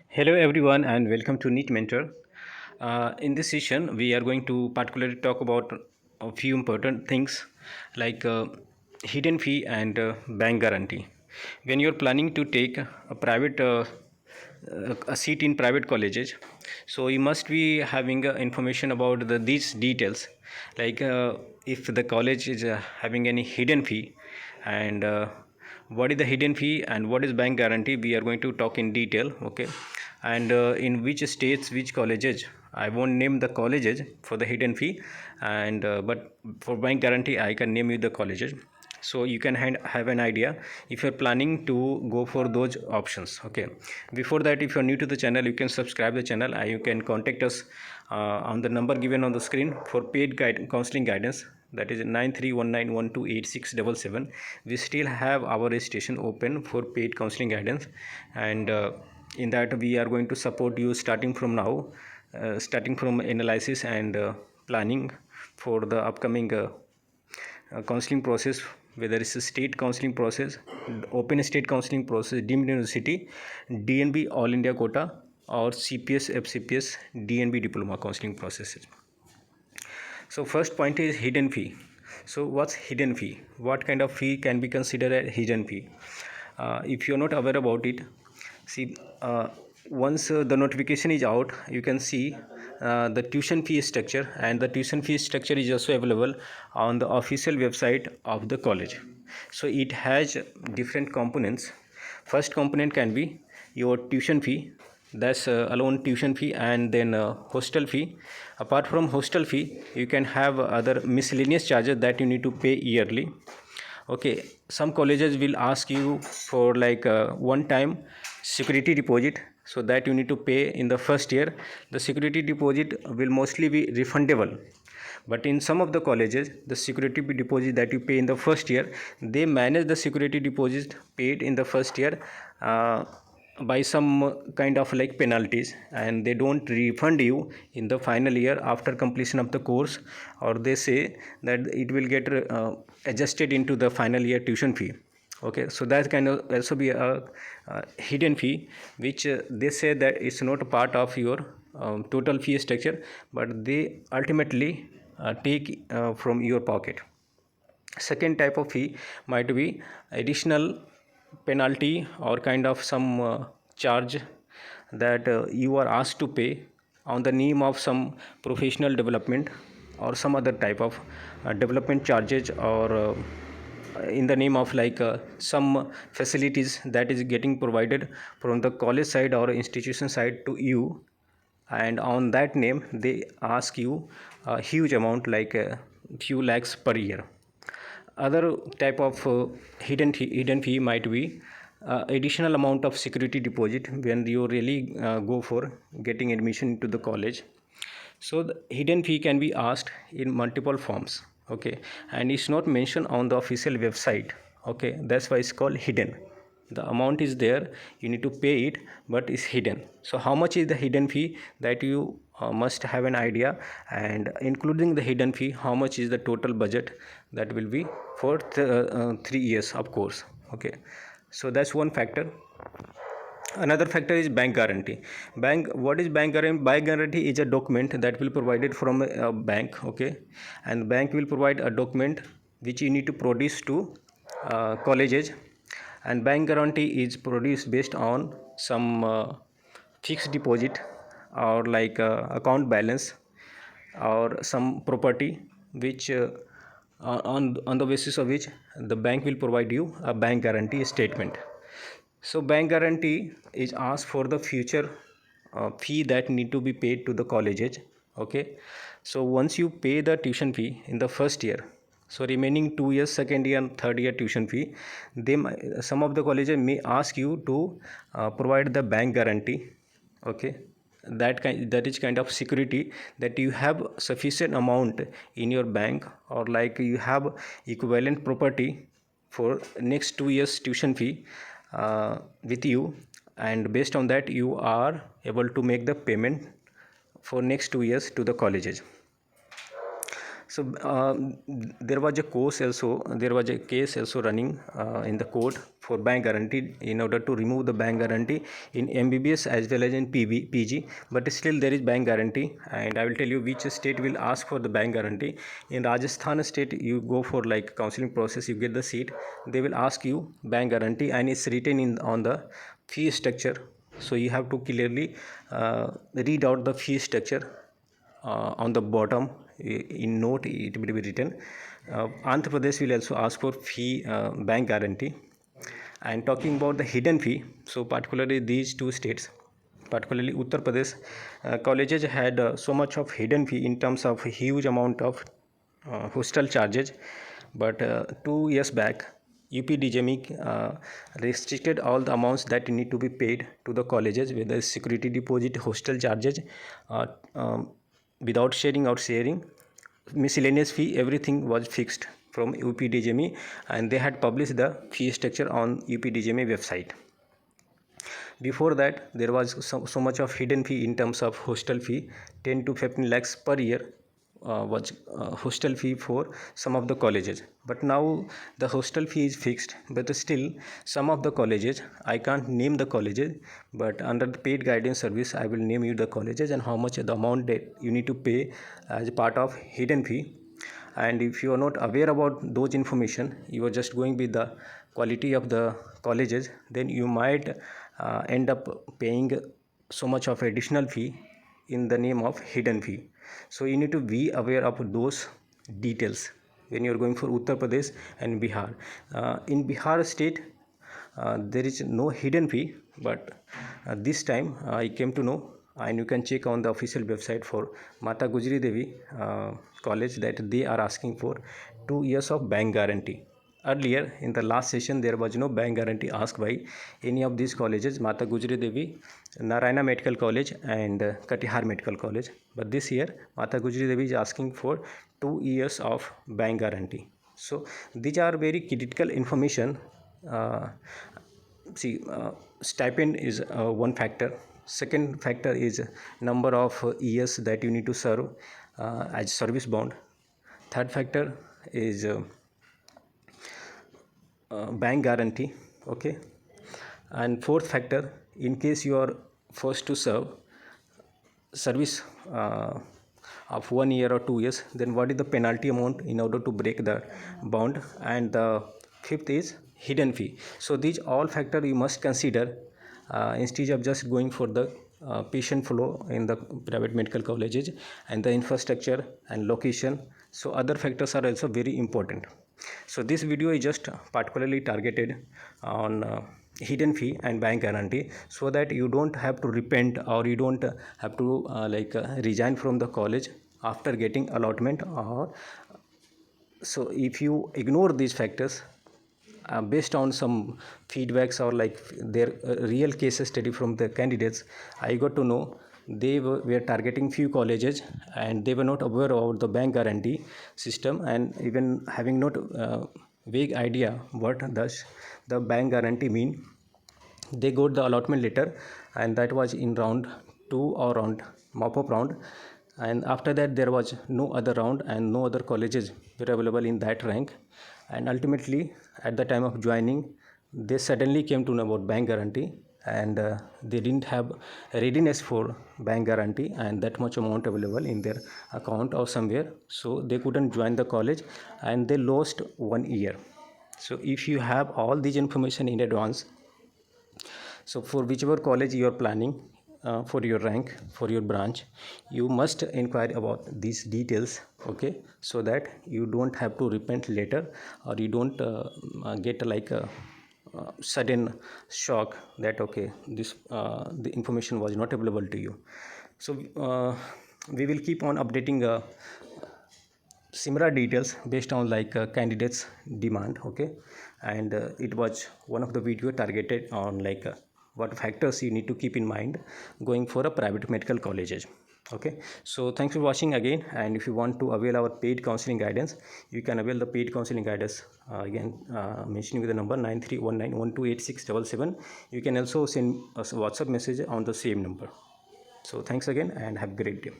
Hello, everyone, and welcome to NEET Mentor. In this session, we are going to particularly talk about a few important things like hidden fee and bank guarantee. When you're planning to take a private a seat in private colleges, so you must be having information about these details, like if the college is having any hidden fee and what is the hidden fee and what is bank guarantee. We are going to talk in detail, okay, and in which states, which colleges. I won't name the colleges for the hidden fee, and but for bank guarantee I can name you the colleges, so you can have an idea if you're planning to go for those options, okay. Before that, if you're new to the channel, you can subscribe the channel and you can contact us on the number given on the screen for paid counseling guidance, that is 9319128677. We still have our registration open for paid counseling guidance, and in that we are going to support you starting from now, starting from analysis and planning for the upcoming counseling process, whether it's a state counseling process, open state counseling process, deemed university, DNB all India quota, or CPS FCPS DNB diploma counseling processes. So first point is hidden fee. So what's hidden fee? What kind of fee can be considered a hidden fee? If you're not aware about it, see, once the notification is out, you can see the tuition fee structure, and the tuition fee structure is also available on the official website of the college. So it has different components. First component can be your tuition fee, that's alone tuition fee, and then hostel fee. Apart from hostel fee, you can have other miscellaneous charges that you need to pay yearly, okay. Some colleges will ask you for like one time security deposit, so that you need to pay in the first year. The security deposit will mostly be refundable, but in some of the colleges, the security deposit that you pay in the first year, they manage the security deposit paid in the first year by some kind of like penalties, and they don't refund you in the final year after completion of the course, or they say that it will get adjusted into the final year tuition fee, okay. So that can also be a hidden fee, which they say that it's not a part of your total fee structure, but they ultimately take from your pocket. Second type of fee might be additional penalty or kind of some charge that you are asked to pay on the name of some professional development or some other type of development charges, or in the name of like some facilities that is getting provided from the college side or institution side to you, and on that name they ask you a huge amount, like a few lakhs per year. Other type of hidden fee might be additional amount of security deposit when you really go for getting admission into the college. So the hidden fee can be asked in multiple forms, okay, and it's not mentioned on the official website, okay. That's why it's called hidden. The amount is there, you need to pay it, but it's hidden. So how much is the hidden fee, that you must have an idea, and including the hidden fee, how much is the total budget that will be for 3 years of course, okay. So that's one factor. Another factor is bank guarantee. What is bank guarantee? Bank guarantee is a document that will provided from a bank, okay, and the bank will provide a document which you need to produce to colleges, and bank guarantee is produced based on some fixed deposit, or like account balance, or some property, which on the basis of which the bank will provide you a bank guarantee statement. So bank guarantee is asked for the future fee that need to be paid to the colleges, okay. So once you pay the tuition fee in the first year, so remaining 2 years, second year and third year tuition fee, some of the colleges may ask you to provide the bank guarantee, okay. That is kind of security that you have sufficient amount in your bank, or like you have equivalent property for next 2 years tuition fee with you, and based on that you are able to make the payment for next 2 years to the colleges. So there was a case also running in the court for bank guarantee in order to remove the bank guarantee in MBBS as well as in PG, but still there is bank guarantee, and I will tell you which state will ask for the bank guarantee. In Rajasthan state, you go for like counseling process, you get the seat, they will ask you bank guarantee, and it's written in on the fee structure. So you have to clearly read out the fee structure on the bottom. In note it will be written. Andhra Pradesh will also ask for fee bank guarantee. And talking about the hidden fee, so particularly these two states, particularly Uttar Pradesh, colleges had so much of hidden fee in terms of huge amount of hostel charges. But 2 years back, UPDGME restricted all the amounts that need to be paid to the colleges, whether security deposit, hostel charges, uh, um, without sharing, miscellaneous fee, everything was fixed from UPDGME, and they had published the fee structure on UPDGME website. Before that, there was so much of hidden fee in terms of hostel fee. 10 to 15 lakhs per year was hostel fee for some of the colleges. But now the hostel fee is fixed, but still some of the colleges, I can't name the colleges, but under the paid guidance service I will name you the colleges and how much the amount that you need to pay as part of hidden fee. And if you are not aware about those information, you are just going with the quality of the colleges, then you might end up paying so much of additional fee in the name of hidden fee. So you need to be aware of those details when you are going for Uttar Pradesh and Bihar. In Bihar state, there is no hidden fee, but this time I came to know, and you can check on the official website for Mata Gujri Devi college, that they are asking for 2 years of bank guarantee. Earlier in the last session there was no bank guarantee asked by any of these colleges, Mata Gujri Devi, Narayana Medical College and Katihar Medical College, but this year Mata Gujri Devi is asking for 2 years of bank guarantee. So these are very critical information. Stipend is one factor. Second factor is number of years that you need to serve as service bond. Third factor is bank guarantee. Okay. And fourth factor, in case you are forced to serve service of 1 year or 2 years, then what is the penalty amount in order to break the bond. And the fifth is hidden fee. So these all factors you must consider instead of just going for the patient flow in the private medical colleges and the infrastructure and location. So other factors are also very important. So this video is just particularly targeted on hidden fee and bank guarantee, so that you don't have to repent or you don't have to resign from the college after getting allotment. Or so if you ignore these factors, based on some feedbacks or like their real case study from the candidates, I got to know they were targeting few colleges and they were not aware of the bank guarantee system, and even having not vague idea what does the bank guarantee mean. They got the allotment letter, and that was in round 2 or round mop-up round, and after that there was no other round and no other colleges were available in that rank. And ultimately at the time of joining, they suddenly came to know about bank guarantee, and they didn't have readiness for bank guarantee and that much amount available in their account or somewhere, so they couldn't join the college and they lost 1 year. So if you have all these information in advance, so for whichever college you are planning for your rank, for your branch, you must inquire about these details. Okay, so that you don't have to repent later, or you don't get like a sudden shock that okay, this the information was not available to you. So we will keep on updating similar details based on candidates demand. Okay, and it was one of the video targeted on what factors you need to keep in mind going for a private medical colleges. Okay, so thanks for watching again, and if you want to avail our paid counseling guidance, you can avail the paid counseling guidance again mentioning with the number 9319128677. You can also send us a WhatsApp message on the same number. So thanks again and have a great day.